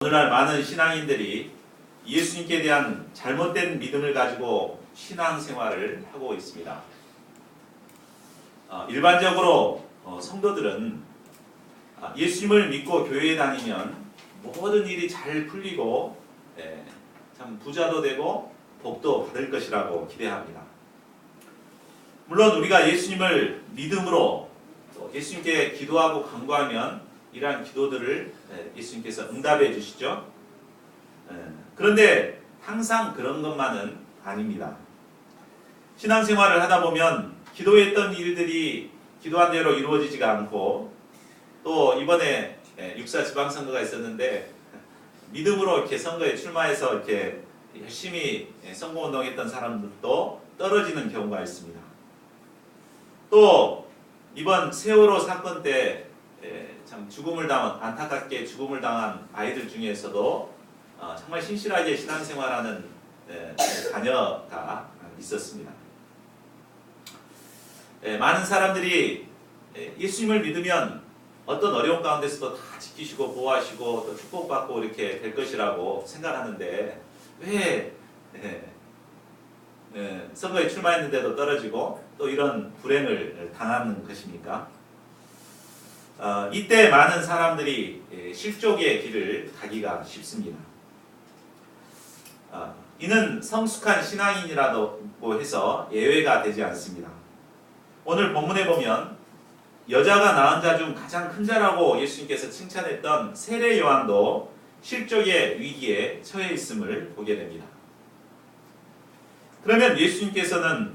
오늘날 많은 신앙인들이 예수님께 대한 잘못된 믿음을 가지고 신앙생활을 하고 있습니다. 일반적으로 성도들은 예수님을 믿고 교회에 다니면 모든 일이 잘 풀리고 참 부자도 되고 복도 받을 것이라고 기대합니다. 물론 우리가 예수님을 믿음으로 또 예수님께 기도하고 간구하면 이러한 기도들을 예수님께서 응답해 주시죠. 그런데 항상 그런 것만은 아닙니다. 신앙생활을 하다 보면 기도했던 일들이 기도한 대로 이루어지지가 않고, 또 이번에 육사 지방선거가 있었는데 믿음으로 이렇게 선거에 출마해서 이렇게 열심히 선거운동했던 사람들도 떨어지는 경우가 있습니다. 또 이번 세월호 사건 때 참 안타깝게 죽음을 당한 아이들 중에서도 정말 신실하게 신앙생활하는 자녀가 있었습니다. 많은 사람들이 예수님을 믿으면 어떤 어려운 가운데서도 다 지키시고 보호하시고 또 축복받고 이렇게 될 것이라고 생각하는데 왜 선거에 출마했는데도 떨어지고 또 이런 불행을 당하는 것입니까? 이때 많은 사람들이 실족의 길을 가기가 쉽습니다. 이는 성숙한 신앙인이라고 해서 예외가 되지 않습니다. 오늘 본문에 보면 여자가 낳은 자 중 가장 큰 자라고 예수님께서 칭찬했던 세례 요한도 실족의 위기에 처해 있음을 보게 됩니다. 그러면 예수님께서는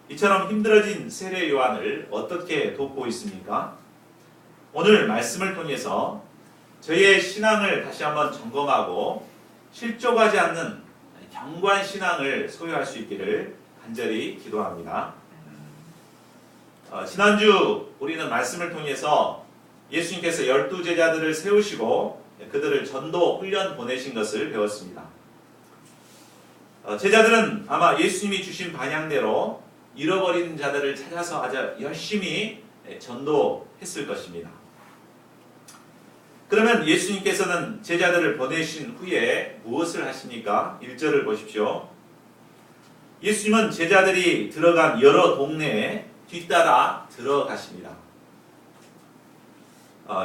이처럼 힘들어진 세례 요한을 어떻게 돕고 있습니까? 오늘 말씀을 통해서 저희의 신앙을 다시 한번 점검하고 실족하지 않는 견고한 신앙을 소유할 수 있기를 간절히 기도합니다. 지난주 우리는 말씀을 통해서 예수님께서 12제자들을 세우시고 그들을 전도 훈련 보내신 것을 배웠습니다. 제자들은 아마 예수님이 주신 방향대로 잃어버린 자들을 찾아서 아주 열심히 전도했을 것입니다. 그러면 예수님께서는 제자들을 보내신 후에 무엇을 하십니까? 1절을 보십시오. 예수님은 제자들이 들어간 여러 동네에 뒤따라 들어가십니다.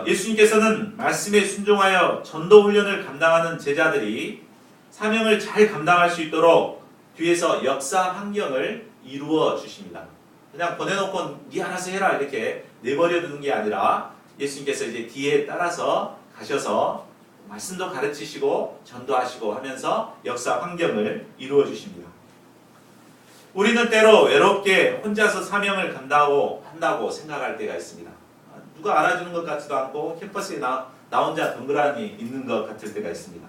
예수님께서는 말씀에 순종하여 전도 훈련을 감당하는 제자들이 사명을 잘 감당할 수 있도록 뒤에서 역사 환경을 이루어 주십니다. 그냥 보내놓고 네 알아서 해라 이렇게 내버려 두는 게 아니라 예수님께서 이제 뒤에 따라서 가셔서 말씀도 가르치시고 전도하시고 하면서 역사 환경을 이루어 주십니다. 우리는 때로 외롭게 혼자서 사명을 감당하고 한다고 생각할 때가 있습니다. 누가 알아주는 것 같지도 않고 캠퍼스에 나 혼자 덩그러니 있는 것 같을 때가 있습니다.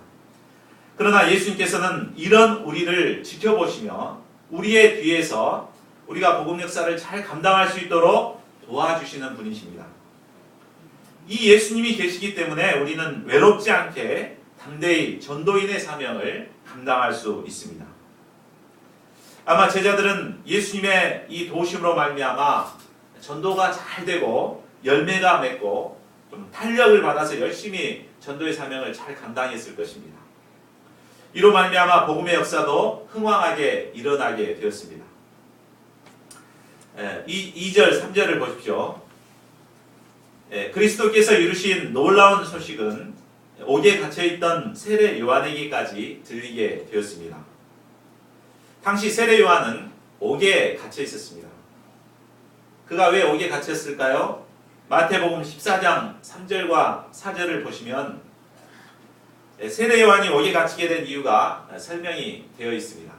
그러나 예수님께서는 이런 우리를 지켜보시며 우리의 뒤에서 우리가 복음 역사를 잘 감당할 수 있도록 도와주시는 분이십니다. 이 예수님이 계시기 때문에 우리는 외롭지 않게 담대히 전도인의 사명을 감당할 수 있습니다. 아마 제자들은 예수님의 이 도우심으로 말미암아 전도가 잘 되고 열매가 맺고 좀 탄력을 받아서 열심히 전도의 사명을 잘 감당했을 것입니다. 이로 말미암아 복음의 역사도 흥왕하게 일어나게 되었습니다. 2절, 3절을 보십시오. 그리스도께서 이루신 놀라운 소식은 옥에 갇혀있던 세례 요한에게까지 들리게 되었습니다. 당시 세례 요한은 옥에 갇혀 있었습니다. 그가 왜 옥에 갇혔을까요? 마태복음 14장 3절과 4절을 보시면 세례 요한이 옥에 갇히게 된 이유가 설명이 되어 있습니다.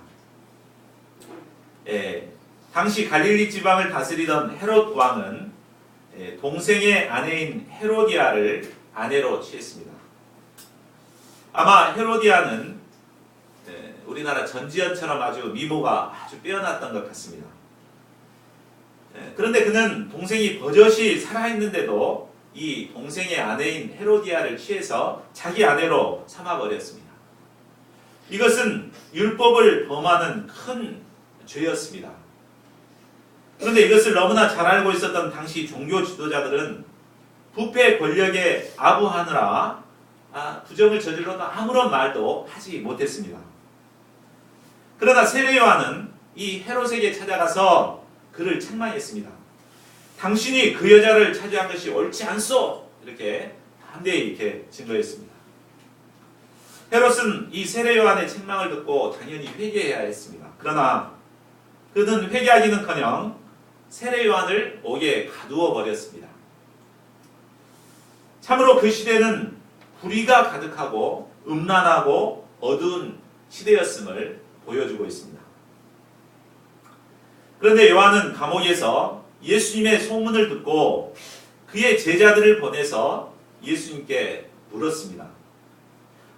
당시 갈릴리 지방을 다스리던 헤롯 왕은 동생의 아내인 헤로디아를 아내로 취했습니다. 아마 헤로디아는 우리나라 전지현처럼 아주 미모가 아주 빼어났던 것 같습니다. 그런데 그는 동생이 버젓이 살아있는데도 이 동생의 아내인 헤로디아를 취해서 자기 아내로 삼아버렸습니다. 이것은 율법을 범하는 큰 죄였습니다. 그런데 이것을 너무나 잘 알고 있었던 당시 종교 지도자들은 부패 권력에 아부하느라 부정을 저질러도 아무런 말도 하지 못했습니다. 그러나 세례 요한은 이 헤롯에게 찾아가서 그를 책망했습니다. 당신이 그 여자를 차지한 것이 옳지 않소! 이렇게 담대히 이렇게 증거했습니다. 헤롯은 이 세례 요한의 책망을 듣고 당연히 회개해야 했습니다. 그러나 그는 회개하기는커녕 세례 요한을 옥에 가두어 버렸습니다. 참으로 그 시대는 불의가 가득하고 음란하고 어두운 시대였음을 보여주고 있습니다. 그런데 요한은 감옥에서 예수님의 소문을 듣고 그의 제자들을 보내서 예수님께 물었습니다.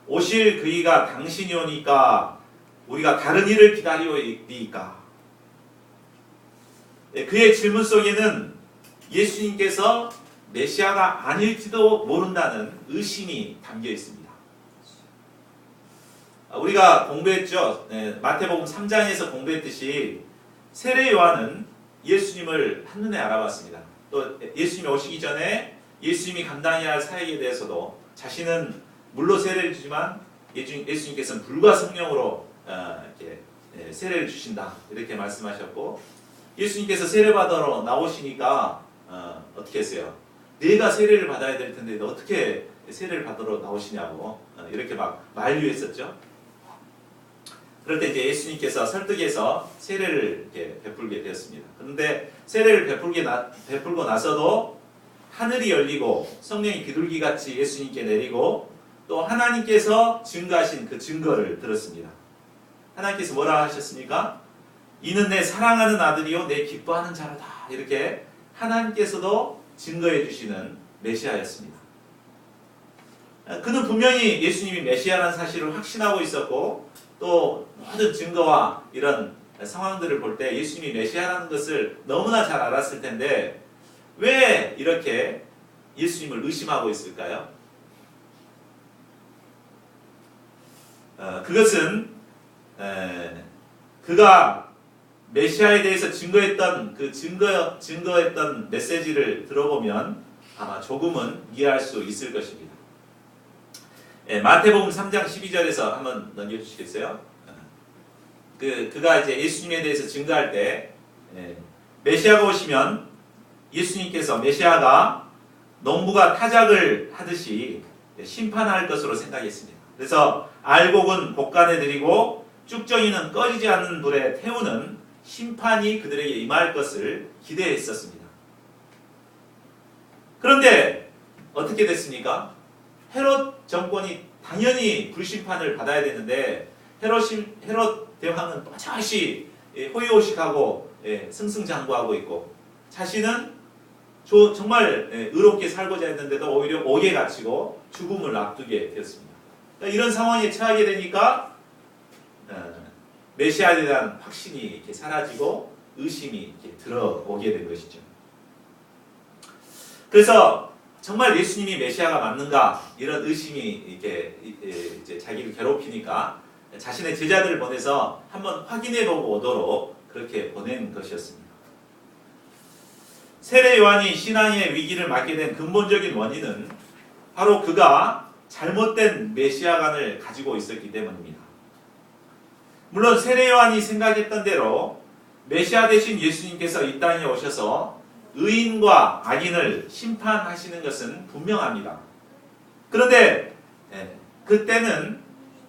오실 그이가 당신이 오니까 우리가 다른 일을 기다리오리이까? 그의 질문 속에는 예수님께서 메시아가 아닐지도 모른다는 의심이 담겨 있습니다. 우리가 공부했죠. 마태복음 3장에서 공부했듯이 세례 요한은 예수님을 한눈에 알아봤습니다. 또 예수님이 오시기 전에 예수님이 감당해야 할 사역에 대해서도 자신은 물로 세례를 주지만 예수님께서는 불과 성령으로 이렇게 세례를 주신다 이렇게 말씀하셨고, 예수님께서 세례받으러 나오시니까 어떻게 했어요? 내가 세례를 받아야 될 텐데 너 어떻게 세례를 받으러 나오시냐고 이렇게 막 만류했었죠. 그럴 때 이제 예수님께서 설득해서 세례를 이렇게 베풀게 되었습니다. 그런데 세례를 베풀고 나서도 하늘이 열리고 성령이 비둘기같이 예수님께 내리고 또 하나님께서 증거하신 그 증거를 들었습니다. 하나님께서 뭐라 하셨습니까? 이는 내 사랑하는 아들이요 내 기뻐하는 자로다. 이렇게 하나님께서도 증거해 주시는 메시아였습니다. 그는 분명히 예수님이 메시아라는 사실을 확신하고 있었고 또 모든 증거와 이런 상황들을 볼 때 예수님이 메시아라는 것을 너무나 잘 알았을 텐데 왜 이렇게 예수님을 의심하고 있을까요? 그것은 그가 메시아에 대해서 증거했던 그 증거했던 메시지를 들어보면 아마 조금은 이해할 수 있을 것입니다. 마태복음 3장 12절에서 한번 넘겨주시겠어요? 그가 이제 예수님에 대해서 증거할 때 메시아가 오시면 예수님께서 메시아가 농부가 타작을 하듯이 심판할 것으로 생각했습니다. 그래서 알곡은 곡간에 들이고 쭉정이는 꺼지지 않는 불에 태우는 심판이 그들에게 임할 것을 기대했었습니다. 그런데 어떻게 됐습니까? 헤롯 정권이 당연히 불심판을 받아야 되는데 헤롯 대왕은 또다시 호의호식하고 승승장구하고 있고 자신은 정말 의롭게 살고자 했는데도 오히려 옥에 갇히고 죽음을 앞두게 되었습니다. 이런 상황에 처하게 되니까 메시아에 대한 확신이 이렇게 사라지고 의심이 이렇게 들어오게 된 것이죠. 그래서 정말 예수님이 메시아가 맞는가 이런 의심이 이렇게 이제 자기를 괴롭히니까 자신의 제자들을 보내서 한번 확인해보고 오도록 그렇게 보낸 것이었습니다. 세례 요한이 신앙의 위기를 맞게 된 근본적인 원인은 바로 그가 잘못된 메시아관을 가지고 있었기 때문입니다. 물론 세례 요한이 생각했던 대로 메시아 대신 예수님께서 이 땅에 오셔서 의인과 악인을 심판하시는 것은 분명합니다. 그런데 그때는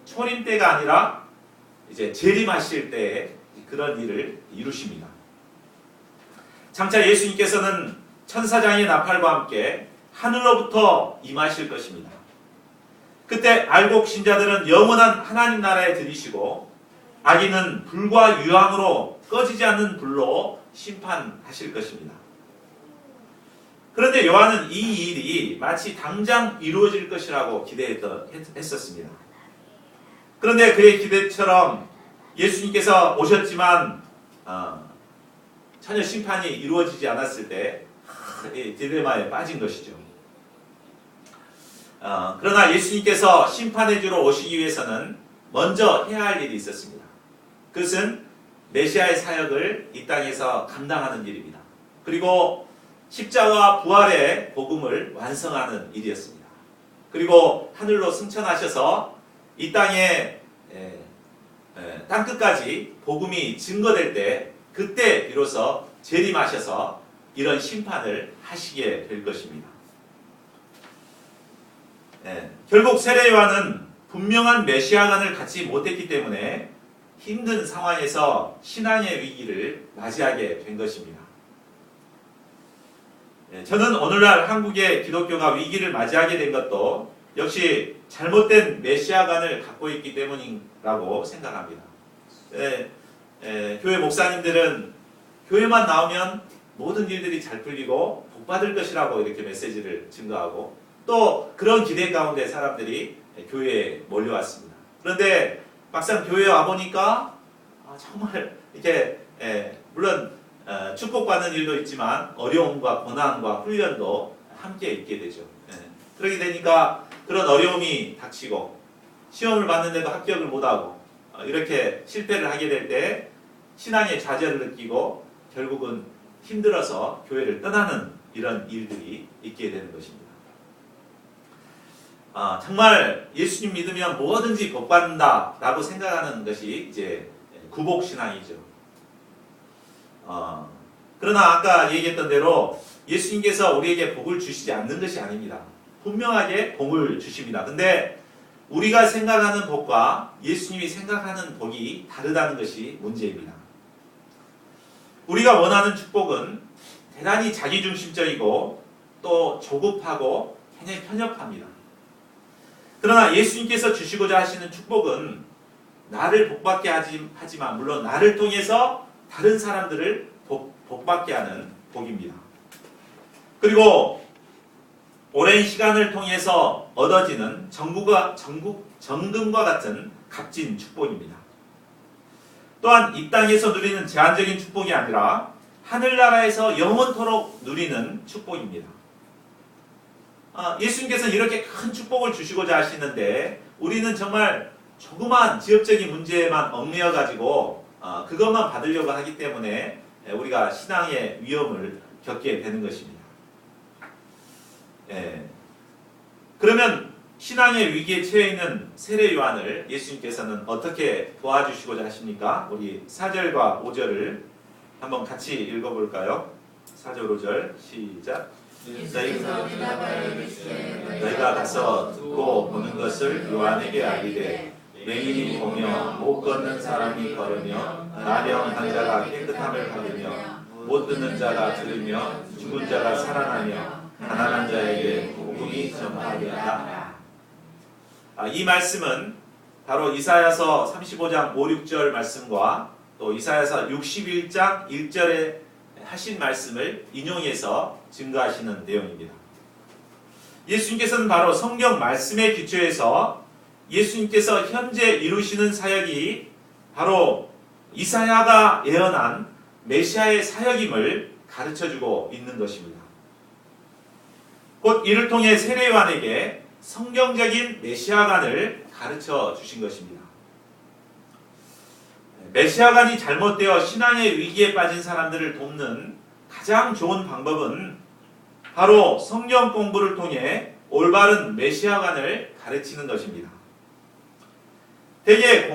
초림 때가 아니라 이제 재림하실 때에 그런 일을 이루십니다. 장차 예수님께서는 천사장의 나팔과 함께 하늘로부터 임하실 것입니다. 그때 알곡 신자들은 영원한 하나님 나라에 들이시고 악인은 불과 유황으로 꺼지지 않는 불로 심판하실 것입니다. 그런데 요한은 이 일이 마치 당장 이루어질 것이라고 기대했었습니다. 그런데 그의 기대처럼 예수님께서 오셨지만 전혀 심판이 이루어지지 않았을 때 딜레마에 빠진 것이죠. 그러나 예수님께서 심판해 주러 오시기 위해서는 먼저 해야 할 일이 있었습니다. 그것은 메시아의 사역을 이 땅에서 감당하는 일입니다. 그리고 십자가와 부활의 복음을 완성하는 일이었습니다. 그리고 하늘로 승천하셔서 이 땅에 땅끝까지 복음이 증거될 때 그때 비로소 재림하셔서 이런 심판을 하시게 될 것입니다. 결국 세례 요한은 분명한 메시아관을 갖지 못했기 때문에 힘든 상황에서 신앙의 위기를 맞이하게 된 것입니다. 저는 오늘날 한국의 기독교가 위기를 맞이하게 된 것도 역시 잘못된 메시아관을 갖고 있기 때문이라고 생각합니다. 교회 목사님들은 교회만 나오면 모든 일들이 잘 풀리고 복 받을 것이라고 이렇게 메시지를 증거하고 또 그런 기대 가운데 사람들이 교회에 몰려왔습니다. 그런데 막상 교회에 와보니까 정말 이렇게 물론 축복받는 일도 있지만 어려움과 고난과 훈련도 함께 있게 되죠. 그렇게 되니까 그런 어려움이 닥치고 시험을 봤는데도 합격을 못하고 이렇게 실패를 하게 될 때 신앙의 좌절을 느끼고 결국은 힘들어서 교회를 떠나는 이런 일들이 있게 되는 것입니다. 정말 예수님 믿으면 뭐든지 복받는다 라고 생각하는 것이 이제 구복신앙이죠. 그러나 아까 얘기했던 대로 예수님께서 우리에게 복을 주시지 않는 것이 아닙니다. 분명하게 복을 주십니다. 근데 우리가 생각하는 복과 예수님이 생각하는 복이 다르다는 것이 문제입니다. 우리가 원하는 축복은 대단히 자기중심적이고 또 조급하고 굉장히 편협합니다. 그러나 예수님께서 주시고자 하시는 축복은 나를 복받게 하지만 물론 나를 통해서 다른 사람들을 복받게 하는 복입니다. 그리고 오랜 시간을 통해서 얻어지는 정금과 같은 값진 축복입니다. 또한 이 땅에서 누리는 제한적인 축복이 아니라 하늘나라에서 영원토록 누리는 축복입니다. 예수님께서는 이렇게 큰 축복을 주시고자 하시는데 우리는 정말 조그만 지엽적인 문제에만 얽매여 가지고 그것만 받으려고 하기 때문에 우리가 신앙의 위험을 겪게 되는 것입니다. 그러면 신앙의 위기에 처해 있는 세례 요한을 예수님께서는 어떻게 도와주시고자 하십니까? 우리 4절과 5절을 한번 같이 읽어볼까요? 4절 5절 시작. 너희가 가서 듣고 보는 것을 요한에게 알리되 맹인이 보며 못 걷는 사람이 걸으며 나병한 자가 깨끗함을 받으며 못 듣는 자가 들으며 죽은 자가 살아나며 가난한 자에게 복음이 전파되게 하라. 이 말씀은 바로 이사야서 35장 5, 6절 말씀과 또 이사야서 61장 1절에 하신 말씀을 인용해서 증거하시는 내용입니다. 예수님께서는 바로 성경 말씀에 기초해서 예수님께서 현재 이루시는 사역이 바로 이사야가 예언한 메시아의 사역임을 가르쳐주고 있는 것입니다. 곧 이를 통해 세례 요한에게 성경적인 메시아관을 가르쳐 주신 것입니다. 메시아관이 잘못되어 신앙의 위기에 빠진 사람들을 돕는 가장 좋은 방법은 바로 성경 공부를 통해 올바른 메시아관을 가르치는 것입니다. 대개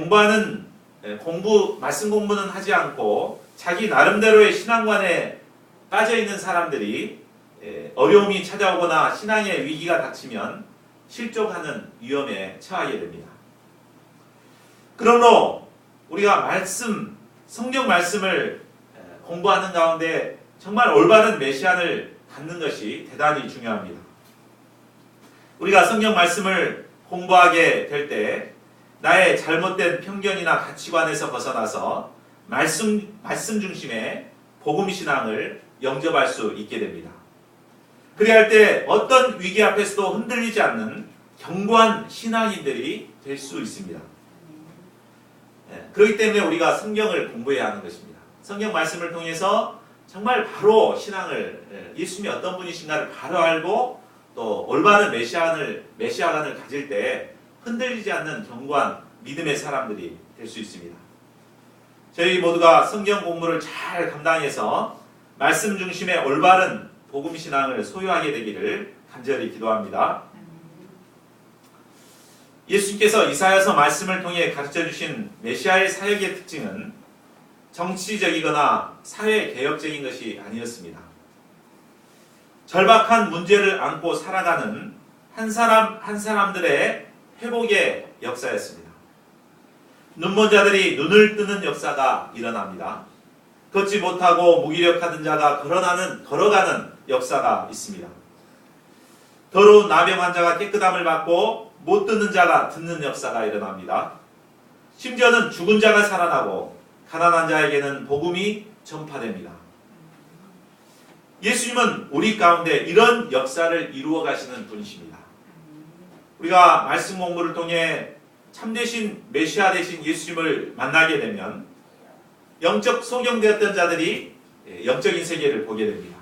말씀 공부는 하지 않고 자기 나름대로의 신앙관에 빠져 있는 사람들이 어려움이 찾아오거나 신앙의 위기가 닥치면 실족하는 위험에 처하게 됩니다. 그러므로 우리가 성경 말씀을 공부하는 가운데 정말 올바른 메시아를 갖는 것이 대단히 중요합니다. 우리가 성경 말씀을 공부하게 될 때 나의 잘못된 편견이나 가치관에서 벗어나서 말씀 중심의 복음 신앙을 영접할 수 있게 됩니다. 그래야 할 때 어떤 위기 앞에서도 흔들리지 않는 견고한 신앙인들이 될 수 있습니다. 그렇기 때문에 우리가 성경을 공부해야 하는 것입니다. 성경 말씀을 통해서 정말 바로 신앙을 예수님이 어떤 분이신가를 바로 알고 또 올바른 메시아관을 가질 때 흔들리지 않는 견고한 믿음의 사람들이 될 수 있습니다. 저희 모두가 성경 공부를 잘 감당해서 말씀 중심의 올바른 복음 신앙을 소유하게 되기를 간절히 기도합니다. 예수님께서 이사야서 말씀을 통해 가르쳐 주신 메시아의 사역의 특징은 정치적이거나 사회개혁적인 것이 아니었습니다. 절박한 문제를 안고 살아가는 한 사람 한 사람들의 회복의 역사였습니다. 눈먼 자들이 눈을 뜨는 역사가 일어납니다. 걷지 못하고 무기력하던 자가 걸어가는 역사가 있습니다. 더러운 나병 환자가 깨끗함을 받고 못 듣는 자가 듣는 역사가 일어납니다. 심지어는 죽은 자가 살아나고 가난한 자에게는 복음이 전파됩니다. 예수님은 우리 가운데 이런 역사를 이루어 가시는 분이십니다. 우리가 말씀 공부를 통해 참되신 메시아 되신 예수님을 만나게 되면 영적 소경되었던 자들이 영적인 세계를 보게 됩니다.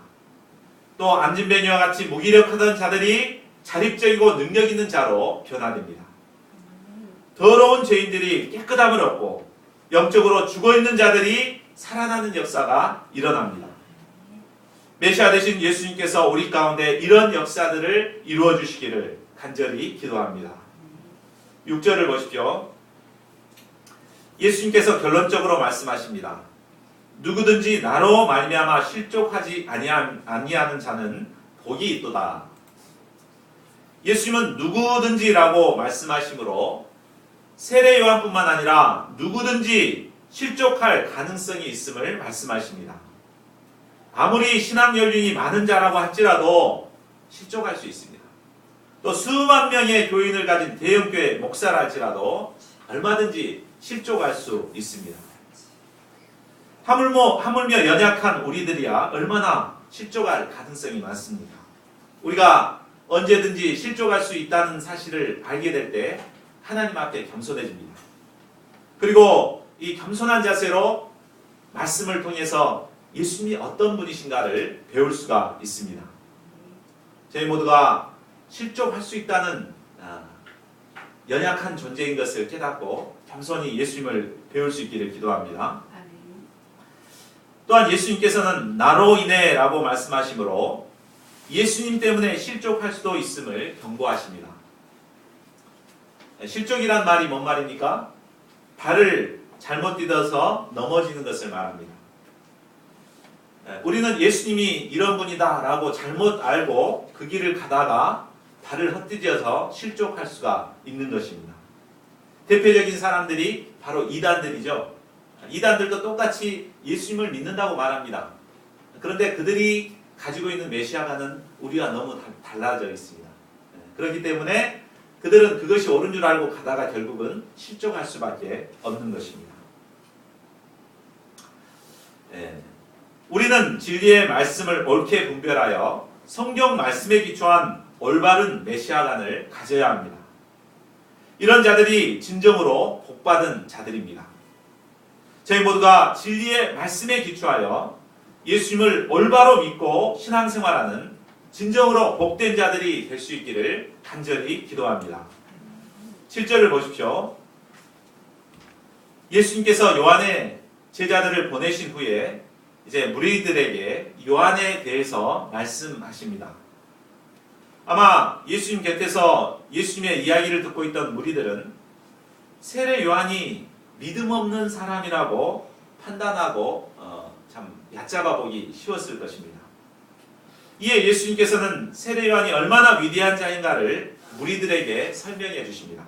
또 안진뱅이와 같이 무기력하던 자들이 자립적이고 능력 있는 자로 변화됩니다. 더러운 죄인들이 깨끗함을 얻고 영적으로 죽어있는 자들이 살아나는 역사가 일어납니다. 메시아 되신 예수님께서 우리 가운데 이런 역사들을 이루어 주시기를 간절히 기도합니다. 6절을 보십시오. 예수님께서 결론적으로 말씀하십니다. 누구든지 나로 말미암아 실족하지 아니하는 자는 복이 있도다. 예수님은 누구든지라고 말씀하시므로 세례 요한뿐만 아니라 누구든지 실족할 가능성이 있음을 말씀하십니다. 아무리 신앙 연륜이 많은 자라고 할지라도 실족할 수 있습니다. 또 수만 명의 교인을 가진 대형교회 목사라 할지라도 얼마든지 실족할 수 있습니다. 하물며 연약한 우리들이야 얼마나 실족할 가능성이 많습니까? 우리가 언제든지 실족할 수 있다는 사실을 알게 될 때 하나님 앞에 겸손해집니다. 그리고 이 겸손한 자세로 말씀을 통해서 예수님이 어떤 분이신가를 배울 수가 있습니다. 저희 모두가 실족할 수 있다는 연약한 존재인 것을 깨닫고 겸손히 예수님을 배울 수 있기를 기도합니다. 또한 예수님께서는 나로 인해 라고 말씀하시므로 예수님 때문에 실족할 수도 있음을 경고하십니다. 실족이란 말이 뭔 말입니까? 발을 잘못 디뎌서 넘어지는 것을 말합니다. 우리는 예수님이 이런 분이다 라고 잘못 알고 그 길을 가다가 발을 헛디뎌서 실족할 수가 있는 것입니다. 대표적인 사람들이 바로 이단들이죠. 이단들도 똑같이 예수님을 믿는다고 말합니다. 그런데 그들이 가지고 있는 메시아가는 우리와 너무 달라져 있습니다. 그렇기 때문에 그들은 그것이 옳은 줄 알고 가다가 결국은 실족할 수밖에 없는 것입니다. 우리는 진리의 말씀을 옳게 분별하여 성경 말씀에 기초한 올바른 메시아관을 가져야 합니다. 이런 자들이 진정으로 복받은 자들입니다. 저희 모두가 진리의 말씀에 기초하여 예수님을 올바로 믿고 신앙생활하는 진정으로 복된 자들이 될 수 있기를 간절히 기도합니다. 7절을 보십시오. 예수님께서 요한의 제자들을 보내신 후에 이제 무리들에게 요한에 대해서 말씀하십니다. 아마 예수님 곁에서 예수님의 이야기를 듣고 있던 무리들은 세례 요한이 믿음 없는 사람이라고 판단하고 참 얕잡아 보기 쉬웠을 것입니다. 이에 예수님께서는 세례 요한이 얼마나 위대한 자인가를 무리들에게 설명해 주십니다.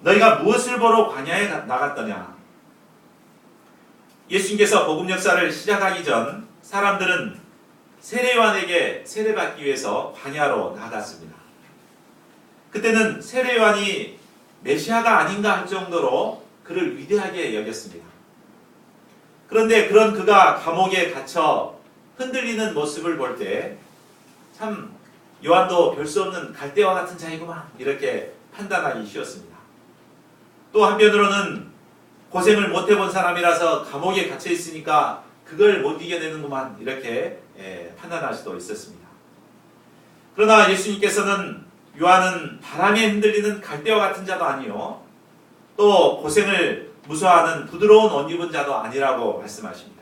너희가 무엇을 보러 광야에 나갔더냐? 예수님께서 복음 역사를 시작하기 전 사람들은 세례 요한에게 세례받기 위해서 광야로 나갔습니다. 그때는 세례 요한이 메시아가 아닌가 할 정도로 그를 위대하게 여겼습니다. 그런데 그런 그가 감옥에 갇혀 흔들리는 모습을 볼 때 참 요한도 별 수 없는 갈대와 같은 자이구만 이렇게 판단하기 쉬웠습니다. 또 한편으로는 고생을 못 해본 사람이라서 감옥에 갇혀 있으니까 그걸 못 이겨내는구만 이렇게 판단할 수도 있었습니다. 그러나 예수님께서는 요한은 바람에 흔들리는 갈대와 같은 자도 아니요 또 고생을 무서워하는 부드러운 옷 입은 자도 아니라고 말씀하십니다.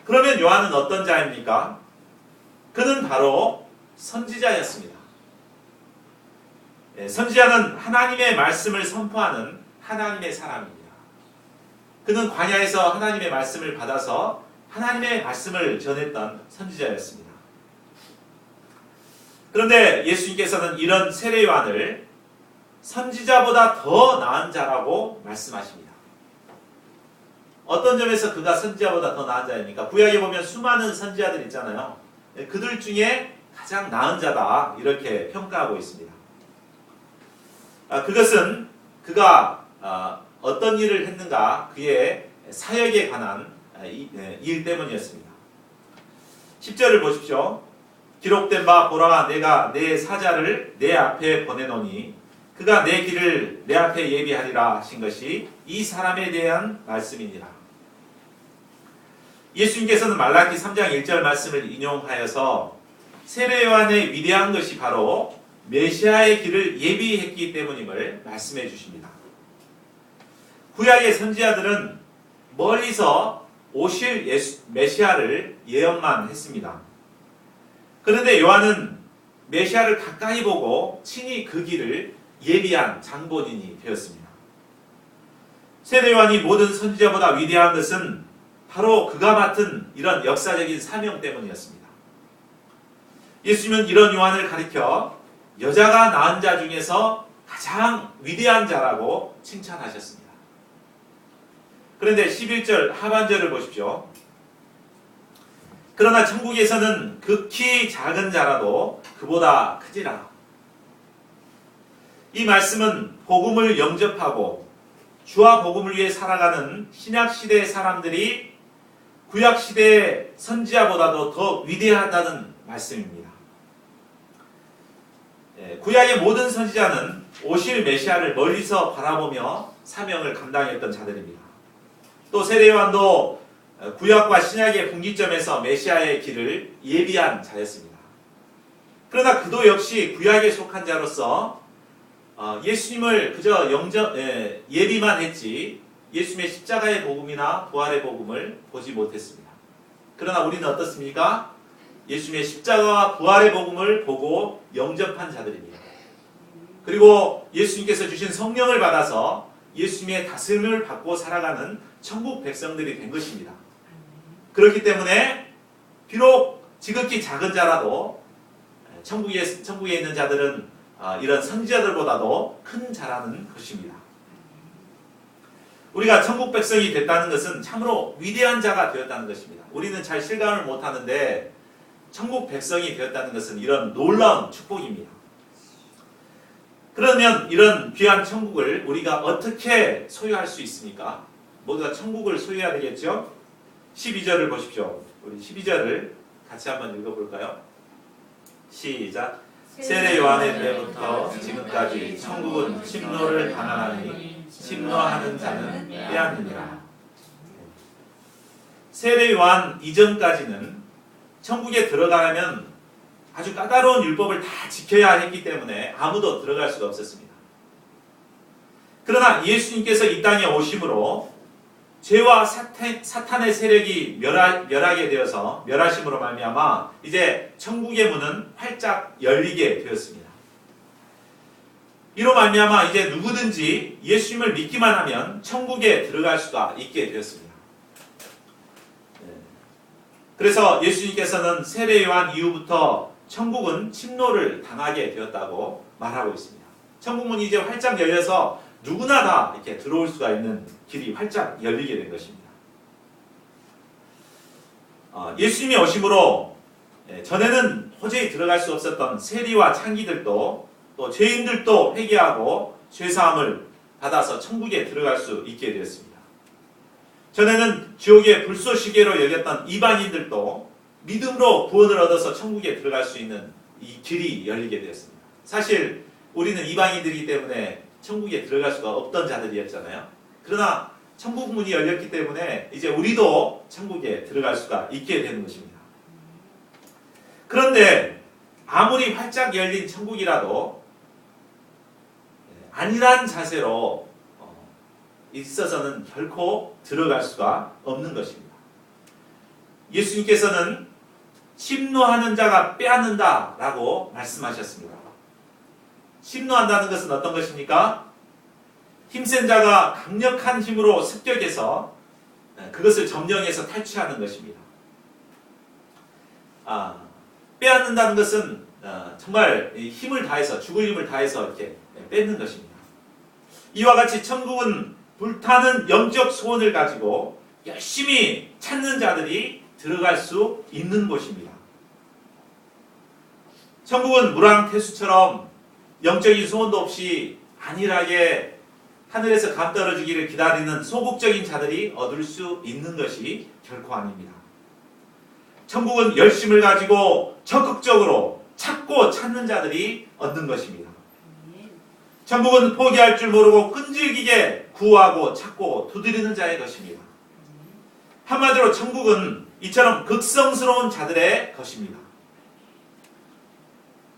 그러면 요한은 어떤 자입니까? 그는 바로 선지자였습니다. 선지자는 하나님의 말씀을 선포하는 하나님의 사람입니다. 그는 광야에서 하나님의 말씀을 받아서 하나님의 말씀을 전했던 선지자였습니다. 그런데 예수님께서는 이런 세례 요한을 선지자보다 더 나은 자라고 말씀하십니다. 어떤 점에서 그가 선지자보다 더 나은 자입니까? 구약에 보면 수많은 선지자들 있잖아요. 그들 중에 가장 나은 자다 이렇게 평가하고 있습니다. 그것은 그가 어떤 일을 했는가 그의 사역에 관한 일 때문이었습니다. 10절을 보십시오. 기록된 바 보라 내가 내 사자를 내 앞에 보내노니 그가 내 길을 내 앞에 예비하리라 하신 것이 이 사람에 대한 말씀이니라. 예수님께서는 말라기 3장 1절 말씀을 인용하여서 세례 요한의 위대한 것이 바로 메시아의 길을 예비했기 때문임을 말씀해 주십니다. 구약의 선지자들은 멀리서 오실 메시아를 예언만 했습니다. 그런데 요한은 메시아를 가까이 보고 친히 그 길을 예비한 장본인이 되었습니다. 세례 요한이 모든 선지자보다 위대한 것은 바로 그가 맡은 이런 역사적인 사명 때문이었습니다. 예수님은 이런 요한을 가리켜 여자가 낳은 자 중에서 가장 위대한 자라고 칭찬하셨습니다. 그런데 11절 하반절을 보십시오. 그러나 천국에서는 극히 작은 자라도 그보다 크지라. 이 말씀은 복음을 영접하고 주와 복음을 위해 살아가는 신약시대의 사람들이 구약시대의 선지자보다도 더 위대하다는 말씀입니다. 구약의 모든 선지자는 오실 메시아를 멀리서 바라보며 사명을 감당했던 자들입니다. 또 세례 요한도 구약과 신약의 분기점에서 메시아의 길을 예비한 자였습니다. 그러나 그도 역시 구약에 속한 자로서 예수님을 그저 예비만 했지 예수님의 십자가의 복음이나 부활의 복음을 보지 못했습니다. 그러나 우리는 어떻습니까? 예수님의 십자가와 부활의 복음을 보고 영접한 자들입니다. 그리고 예수님께서 주신 성령을 받아서 예수님의 다스림을 받고 살아가는 천국 백성들이 된 것입니다. 그렇기 때문에 비록 지극히 작은 자라도 천국에 있는 자들은 이런 선지자들보다도 큰 자라는 것입니다. 우리가 천국 백성이 됐다는 것은 참으로 위대한 자가 되었다는 것입니다. 우리는 잘 실감을 못하는데 천국 백성이 되었다는 것은 이런 놀라운 축복입니다. 그러면 이런 귀한 천국을 우리가 어떻게 소유할 수 있습니까? 모두가 천국을 소유해야 되겠죠? 12절을 보십시오. 우리 12절을 같이 한번 읽어볼까요? 시작. 세례 요한의 때부터 지금까지 천국은 침노를 당하나니 침노하는 자는 빼앗느니라. 세례 요한 이전까지는 천국에 들어가려면 아주 까다로운 율법을 다 지켜야 했기 때문에 아무도 들어갈 수가 없었습니다. 그러나 예수님께서 이 땅에 오심으로 죄와 사탄의 세력이 멸하게 되어서 멸하심으로 말미암아 이제 천국의 문은 활짝 열리게 되었습니다. 이로 말미암아 이제 누구든지 예수님을 믿기만 하면 천국에 들어갈 수가 있게 되었습니다. 그래서 예수님께서는 세례 요한 이후부터 천국은 침노를 당하게 되었다고 말하고 있습니다. 천국문이 이제 활짝 열려서 누구나 다 이렇게 들어올 수가 있는 길이 활짝 열리게 된 것입니다. 예수님이 오심으로 전에는 도저히 들어갈 수 없었던 세리와 창기들도 또 죄인들도 회개하고 죄사함을 받아서 천국에 들어갈 수 있게 되었습니다. 전에는 지옥의 불쏘시개로 여겼던 이방인들도 믿음으로 구원을 얻어서 천국에 들어갈 수 있는 이 길이 열리게 되었습니다. 사실 우리는 이방인들이기 때문에 천국에 들어갈 수가 없던 자들이었잖아요. 그러나 천국 문이 열렸기 때문에 이제 우리도 천국에 들어갈 수가 있게 되는 것입니다. 그런데 아무리 활짝 열린 천국이라도 안일한 자세로 있어서는 결코 들어갈 수가 없는 것입니다. 예수님께서는 침노하는 자가 빼앗는다라고 말씀하셨습니다. 심노한다는 것은 어떤 것입니까? 힘센 자가 강력한 힘으로 습격해서 그것을 점령해서 탈취하는 것입니다. 빼앗는다는 것은 정말 힘을 다해서, 죽을 힘을 다해서 이렇게 뺏는 것입니다. 이와 같이 천국은 불타는 영적 소원을 가지고 열심히 찾는 자들이 들어갈 수 있는 곳입니다. 천국은 무랑태수처럼 영적인 소원도 없이 안일하게 하늘에서 감 떨어지기를 기다리는 소극적인 자들이 얻을 수 있는 것이 결코 아닙니다. 천국은 열심을 가지고 적극적으로 찾고 찾는 자들이 얻는 것입니다. 천국은 포기할 줄 모르고 끈질기게 구하고 찾고 두드리는 자의 것입니다. 한마디로 천국은 이처럼 극성스러운 자들의 것입니다.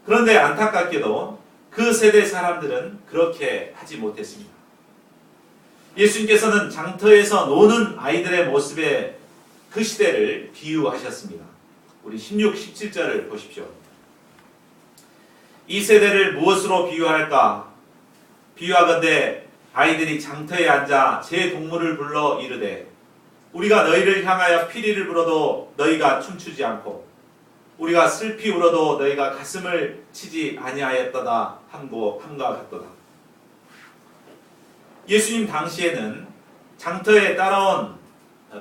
그런데 안타깝게도 그 세대 사람들은 그렇게 하지 못했습니다. 예수님께서는 장터에서 노는 아이들의 모습에 그 시대를 비유하셨습니다. 우리 16, 17절을 보십시오. 이 세대를 무엇으로 비유할까? 비유하건대 아이들이 장터에 앉아 제 동물을 불러 이르되 우리가 너희를 향하여 피리를 불어도 너희가 춤추지 않고 우리가 슬피 울어도 너희가 가슴을 치지 아니하였도다 함과 같도다. 예수님 당시에는 장터에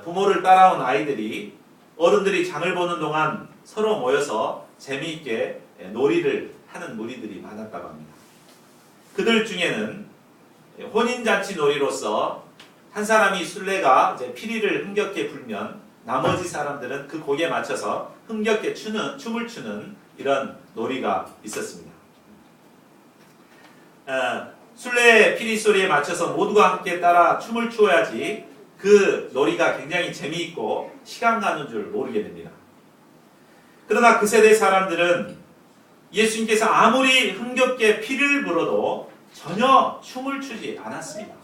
부모를 따라온 아이들이 어른들이 장을 보는 동안 서로 모여서 재미있게 놀이를 하는 무리들이 많았다고 합니다. 그들 중에는 혼인잔치 놀이로서 한 사람이 술래가 피리를 흥겹게 불면 나머지 사람들은 그 곡에 맞춰서 흥겹게 춤을 추는 이런 놀이가 있었습니다. 술래의 피리 소리에 맞춰서 모두가 함께 따라 춤을 추어야지 그 놀이가 굉장히 재미있고 시간 가는 줄 모르게 됩니다. 그러나 그 세대 사람들은 예수님께서 아무리 흥겹게 피를 불어도 전혀 춤을 추지 않았습니다.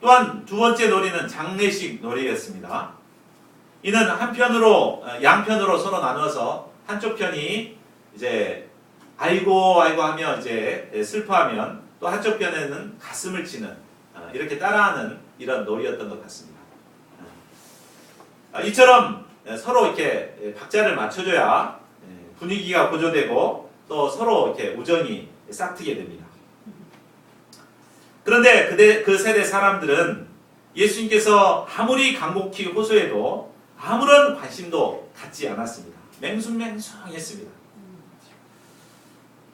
또한 두 번째 놀이는 장례식 놀이였습니다. 이는 양편으로 서로 나누어서 한쪽 편이 이제 아이고 하며 이제 슬퍼하면 또 한쪽 편에는 가슴을 치는 이렇게 따라하는 이런 놀이였던 것 같습니다. 이처럼 서로 이렇게 박자를 맞춰줘야 분위기가 고조되고 또 서로 이렇게 우정이 싹트게 됩니다. 그런데 그 세대 사람들은 예수님께서 아무리 간곡히 호소해도 아무런 관심도 갖지 않았습니다. 맹숭맹숭했습니다.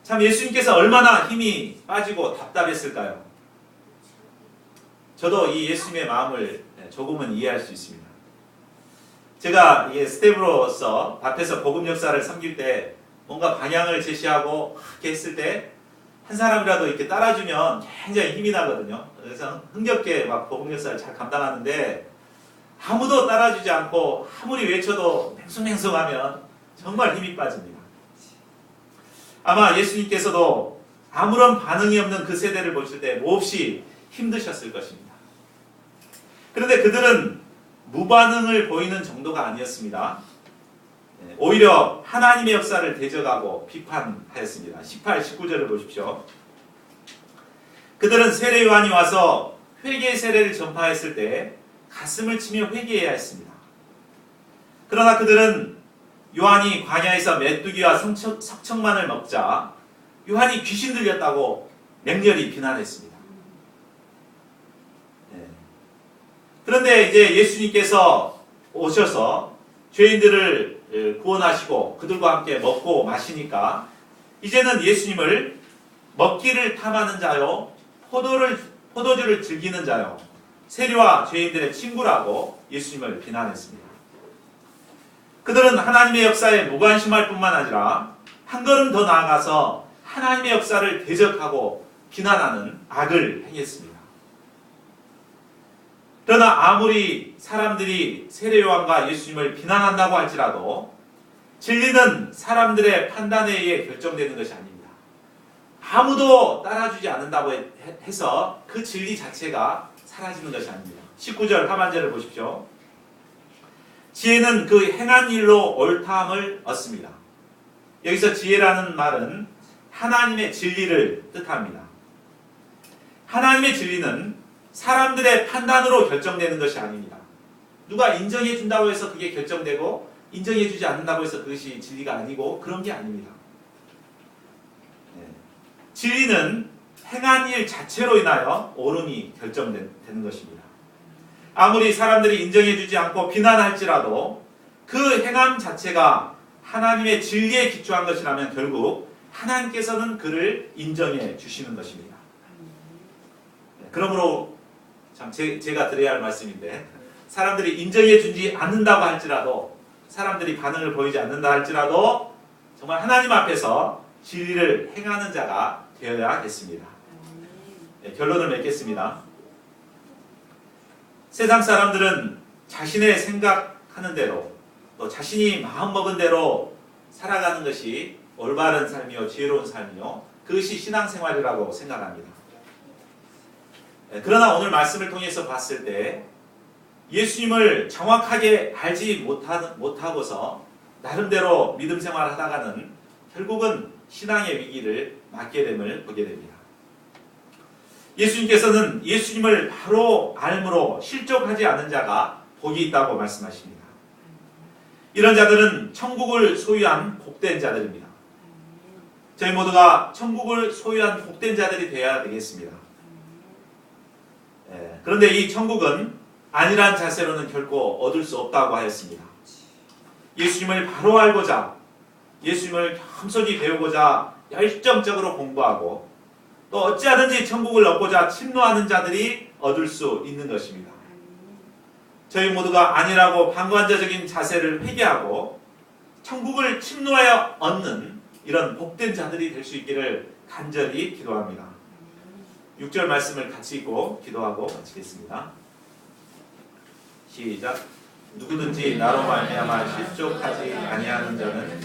참 예수님께서 얼마나 힘이 빠지고 답답했을까요? 저도 이 예수님의 마음을 조금은 이해할 수 있습니다. 제가 스텝으로서 앞에서 복음 역사를 섬길 때 뭔가 방향을 제시하고 이렇게 했을 때 한 사람이라도 이렇게 따라주면 굉장히 힘이 나거든요. 그래서 흥겹게 막 복음 역사를 잘 감당하는데 아무도 따라주지 않고 아무리 외쳐도 맹숭맹숭하면 정말 힘이 빠집니다. 아마 예수님께서도 아무런 반응이 없는 그 세대를 보실 때 몹시 힘드셨을 것입니다. 그런데 그들은 무반응을 보이는 정도가 아니었습니다. 오히려 하나님의 역사를 대적하고 비판하였습니다. 18, 19절을 보십시오. 그들은 세례 요한이 와서 회개 세례를 전파했을 때 가슴을 치며 회개해야 했습니다. 그러나 그들은 요한이 광야에서 메뚜기와 석청만을 먹자 요한이 귀신 들렸다고 맹렬히 비난했습니다. 그런데 이제 예수님께서 오셔서 죄인들을 구원하시고 그들과 함께 먹고 마시니까 이제는 예수님을 먹기를 탐하는 자요, 포도주를 즐기는 자요, 세리와 죄인들의 친구라고 예수님을 비난했습니다. 그들은 하나님의 역사에 무관심할 뿐만 아니라 한 걸음 더 나아가서 하나님의 역사를 대적하고 비난하는 악을 행했습니다. 그러나 아무리 사람들이 세례 요한과 예수님을 비난한다고 할지라도 진리는 사람들의 판단에 의해 결정되는 것이 아닙니다. 아무도 따라주지 않는다고 해서 그 진리 자체가 사라지는 것이 아닙니다. 19절 하반절을 보십시오. 지혜는 그 행한 일로 옳다함을 얻습니다. 여기서 지혜라는 말은 하나님의 진리를 뜻합니다. 하나님의 진리는 사람들의 판단으로 결정되는 것이 아닙니다. 누가 인정해 준다고 해서 그게 결정되고 인정해 주지 않는다고 해서 그것이 진리가 아니고 그런 게 아닙니다. 진리는 행한 일 자체로 인하여 옳음이 결정되는 것입니다. 아무리 사람들이 인정해 주지 않고 비난할지라도 그 행함 자체가 하나님의 진리에 기초한 것이라면 결국 하나님께서는 그를 인정해 주시는 것입니다. 그러므로 참 제가 드려야 할 말씀인데, 사람들이 인정해 주지 않는다고 할지라도, 사람들이 반응을 보이지 않는다 할지라도 정말 하나님 앞에서 진리를 행하는 자가 되어야겠습니다. 결론을 맺겠습니다. 세상 사람들은 자신의 생각하는 대로, 또 자신이 마음먹은 대로 살아가는 것이 올바른 삶이요 지혜로운 삶이요 그것이 신앙생활이라고 생각합니다. 그러나 오늘 말씀을 통해서 봤을 때 예수님을 정확하게 알지 못하고서 나름대로 믿음 생활을 하다가는 결국은 신앙의 위기를 맞게 됨을 보게 됩니다. 예수님께서는 예수님을 바로 알므로 실족하지 않은 자가 복이 있다고 말씀하십니다. 이런 자들은 천국을 소유한 복된 자들입니다. 저희 모두가 천국을 소유한 복된 자들이 되어야 되겠습니다. 그런데 이 천국은 안일한 자세로는 결코 얻을 수 없다고 하였습니다. 예수님을 바로 알고자, 예수님을 겸손히 배우고자 열정적으로 공부하고 또 어찌하든지 천국을 얻고자 침노하는 자들이 얻을 수 있는 것입니다. 저희 모두가 안일하고 방관자적인 자세를 회개하고 천국을 침노하여 얻는 이런 복된 자들이 될 수 있기를 간절히 기도합니다. 6절 말씀을 같이 읽고 기도하고 마치겠습니다. 시작. 누구든지 나로 말미암아 실족하지 아니하는 자는